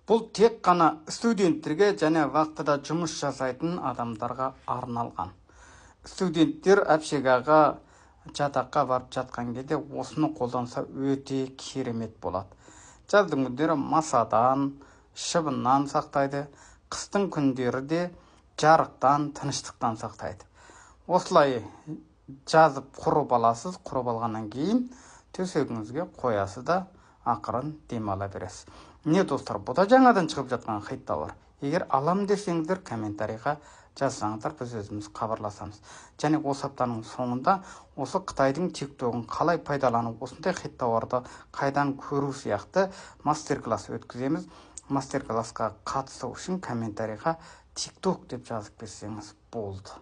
Бұл тек қана студенттерге және вақтыда жұмыс жасайтын адамдарға арналған. Студенттер общагаға, жатаққа барып жатқан кезде осыны қолданса өте керемет болады. Жаздың күндері масадан, шыбыннан сақтайды, қыстың күндері де жарықтан, тыныштықтан сақтайды. Осылай жазып құрып аласыз, құрып алғаннан кейін төсегіңізге қоясыз да ақырын демала бересіз. Не достар, бұл да жаңадан шығып жатқан хитталар. Егер алам десеңіздер, комментарийға жазсаңыздар, біз өзіміз хабарласамыз. Және осы аптаның соңында осы Қытайдың TikTok'ын қалай пайдаланып, осындай хитталарды қайдан көру сияқты мастер-класс өткіземіз. Мастер-классқа қатысу үшін комментарийға TikTok деп жазып берсеңіз болды.